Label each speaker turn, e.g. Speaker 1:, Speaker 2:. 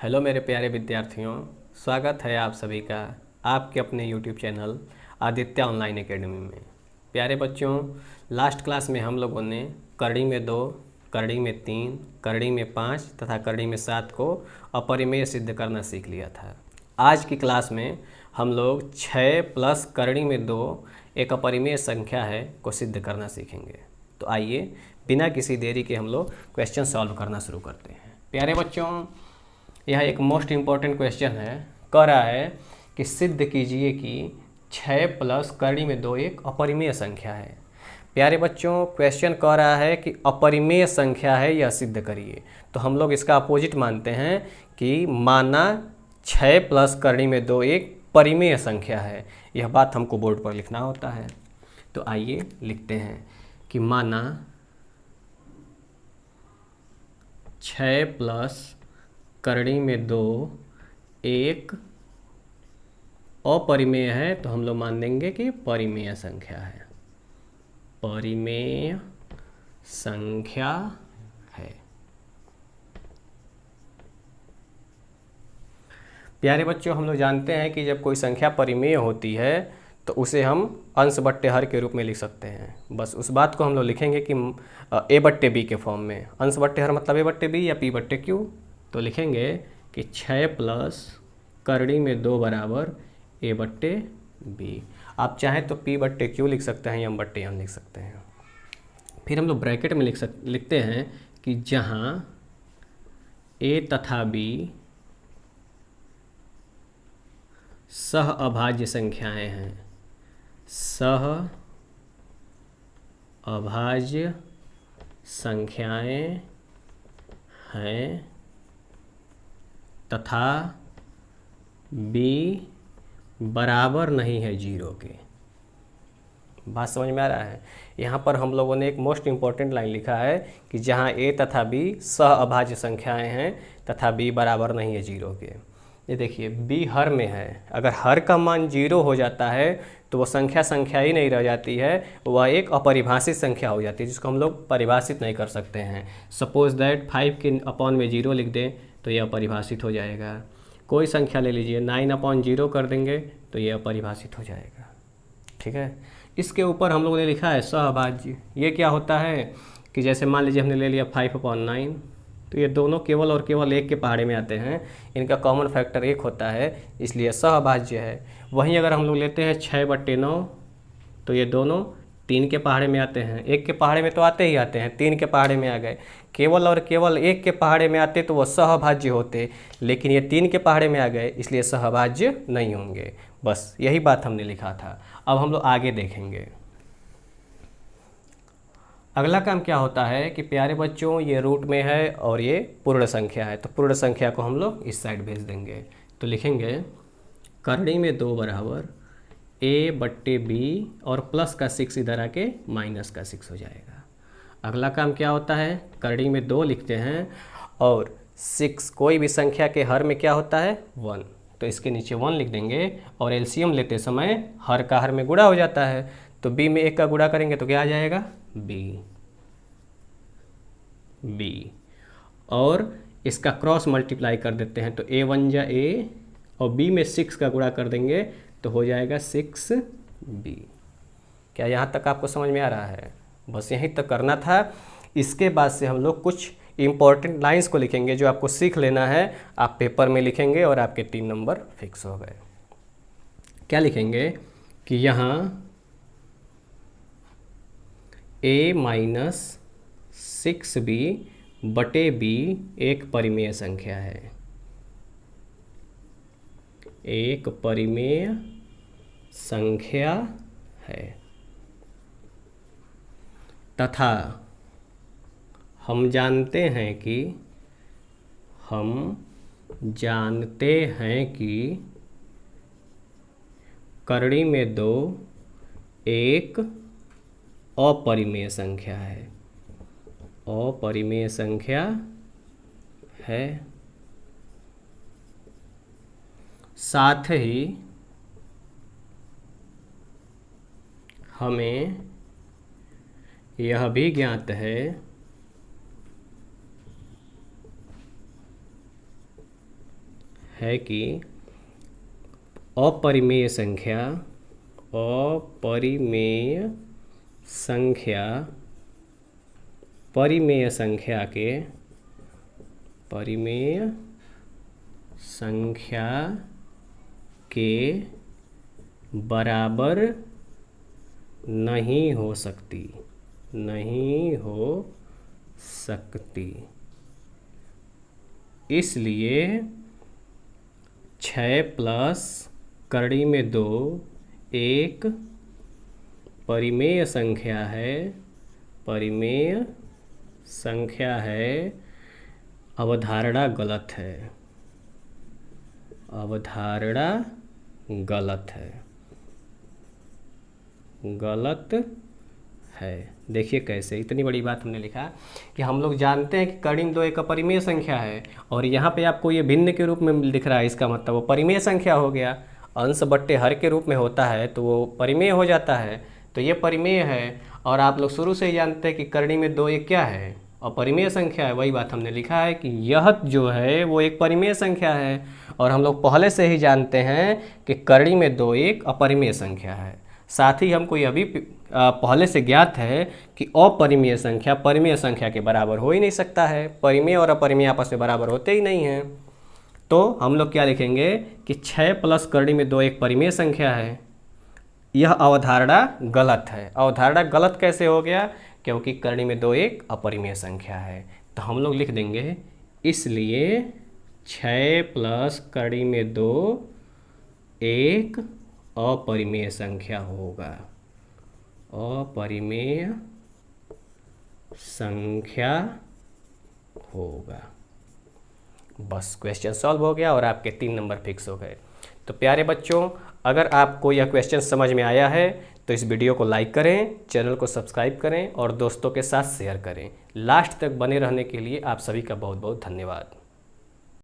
Speaker 1: Hello मेरे प्यारे विद्यार्थियों, स्वागत है आप सभी का आपके अपने YouTube channel Aditya online academy में। प्यारे बच्चों, लास्ट क्लास में हम लोगों ने करड़ी में 2, करड़ी में 3, करड़ी में 5 तथा करड़ी में 7 को अपरिमेय सिद्ध करना सीख लिया था। आज की क्लास में हम लोग 6 प्लस करड़ी में 2 एक अपरिमेय संख्या है को सिद्ध करना सीखेंगे। तो आइए बिना किसी देरी के हम लोग क्वेश्चन सॉल्व करना शुरू करते हैं। प्यारे बच्चों, यह एक मोस्ट इम्पॉर्टेंट क्वेश्चन है। कह रहा है कि सिद्ध कीजिए कि 6 प्लस करड़ी में 2 एक अपरिमेय संख्या है। प्यारे बच्चों, क्वेश्चन कह रहा है कि अपरिमेय संख्या है, यह सिद्ध करिए। तो हम लोग इसका अपोजिट मानते हैं कि माना 6 प्लस करड़ी में 2 एक परिमेय संख्या है। यह बात हमको बोर्ड पर लिखना होता है। तो आइए लिखते हैं कि माना 6 प्लस करड़ी में 2 एक अपरिमेय है, तो हम लोग मान देंगे कि परिमेय संख्या है। परिमेय संख्या है। प्यारे बच्चों, हम लोग जानते हैं कि जब कोई संख्या परिमेय होती है तो उसे हम अंश बट्टे हर के रूप में लिख सकते हैं। बस उस बात को हम लोग लिखेंगे कि ए बट्टे बी के फॉर्म में। अंश बट्टे हर मतलब ए बट्टे बी या पी बट्टे क्यू। तो लिखेंगे कि 6 प्लस करड़ी में 2 बराबर ए बट्टे बी। आप चाहें तो पी बट्टे क्यू लिख सकते हैं या एम बट्टे एन लिख सकते हैं। फिर हम लोग ब्रैकेट में लिखते हैं कि जहाँ ए तथा बी सह अभाज्य संख्याएं हैं, सह अभाज्य संख्याएं हैं तथा b बराबर नहीं है 0 के। बात समझ में आ रहा है? यहाँ पर हम लोगों ने एक मोस्ट इम्पॉर्टेंट लाइन लिखा है कि जहाँ a तथा b सह अभाज्य संख्याएं हैं तथा b बराबर नहीं है 0 के। ये देखिए, b हर में है। अगर हर का मान 0 हो जाता है तो वो संख्या ही नहीं रह जाती है, वह एक अपरिभाषित संख्या हो जाती है जिसको हम लोग परिभाषित नहीं कर सकते हैं। सपोज दैट 5 के अपॉन में 0 लिख दें तो यह अपरिभाषित हो जाएगा। कोई संख्या ले लीजिए, 9/0 कर देंगे तो यह अपरिभाषित हो जाएगा। ठीक है। इसके ऊपर हम लोगों ने लिखा है सहअभाज्य। ये क्या होता है कि जैसे मान लीजिए हमने ले लिया 5/9, तो ये दोनों केवल और केवल 1 के पहाड़े में आते हैं। इनका कॉमन फैक्टर 1 होता है, इसलिए सहअभाज्य है। वहीं अगर हम लोग लेते हैं 6/9, तो ये दोनों 3 के पहाड़े में आते हैं। 1 के पहाड़े में तो आते ही आते हैं, 3 के पहाड़े में आ गए। केवल और केवल 1 के पहाड़े में आते तो वह सहअभाज्य होते, लेकिन ये 3 के पहाड़े में आ गए इसलिए सहअभाज्य नहीं होंगे। बस यही बात हमने लिखा था। अब हम लोग आगे देखेंगे। अगला काम क्या होता है कि प्यारे बच्चों, ये रूट में है और ये पूर्ण संख्या है, तो पूर्ण संख्या को हम लोग इस साइड भेज देंगे। तो लिखेंगे करड़ी में 2 बराबर ए बट्टे बी और प्लस का 6 इधर आके माइनस का 6 हो जाएगा। अगला काम क्या होता है, करड़ी में 2 लिखते हैं और 6 कोई भी संख्या के हर में क्या होता है 1, तो इसके नीचे 1 लिख देंगे। और एलसीएम लेते समय हर का हर में गुणा हो जाता है, तो बी में 1 का गुणा करेंगे तो क्या आ जाएगा बी। और इसका क्रॉस मल्टीप्लाई कर देते हैं तो a1 जा a और b में 6 का गुणा कर देंगे तो हो जाएगा 6b। क्या यहाँ तक आपको समझ में आ रहा है? बस यहीं तक करना था। इसके बाद से हम लोग कुछ इम्पॉर्टेंट लाइंस को लिखेंगे जो आपको सीख लेना है। आप पेपर में लिखेंगे और आपके 3 नंबर फिक्स हो गए। क्या लिखेंगे कि यहाँ a माइनस 6b बटे b एक परिमेय संख्या है, एक परिमेय संख्या है तथा हम जानते हैं कि करड़ी में 2 एक अपरिमेय संख्या है, अपरिमेय संख्या है। साथ ही हमें यह भी ज्ञात है है कि अपरिमेय संख्या के बराबर नहीं हो सकती। इसलिए 6 प्लस कड़ी में 2 एक परिमेय संख्या है। अवधारणा गलत है। देखिए कैसे, इतनी बड़ी बात हमने लिखा कि हम लोग जानते हैं कि कड़ी में 2 एक अपरिमेय संख्या है, और यहाँ पे आपको ये भिन्न के रूप में दिख रहा है, इसका मतलब वो परिमेय संख्या हो गया। अंश बट्टे हर के रूप में होता है तो वो परिमेय हो जाता है, तो ये परिमेय है। और आप लोग शुरू से ही जानते हैं कि कड़ी में 2 एक क्या है, अपरिमेय संख्या है। वही बात हमने लिखा है कि यह जो है वो एक परिमेय संख्या है, और हम लोग पहले से ही जानते हैं कि कड़ी में 2 एक अपरिमेय संख्या है। साथ ही हमको यह भी पहले से ज्ञात है कि अपरिमेय संख्या परिमेय संख्या के बराबर हो ही नहीं सकता है। परिमेय और अपरिमेय आपस में बराबर होते ही नहीं हैं। तो हम लोग क्या लिखेंगे कि 6 प्लस कड़ी में 2 एक परिमेय संख्या है। यह अवधारणा गलत है। अवधारणा गलत कैसे हो गया? क्योंकि कड़ी में 2 एक अपरिमेय संख्या है। तो हम लोग लिख देंगे इसलिए 6 प्लस कड़ी में 2 एक अपरिमेय संख्या होगा। अपरिमेय संख्या होगा। बस क्वेश्चन सॉल्व हो गया और आपके 3 नंबर फिक्स हो गए। तो प्यारे बच्चों, अगर आपको यह क्वेश्चन समझ में आया है तो इस वीडियो को लाइक करें, चैनल को सब्सक्राइब करें और दोस्तों के साथ शेयर करें। लास्ट तक बने रहने के लिए आप सभी का बहुत बहुत धन्यवाद।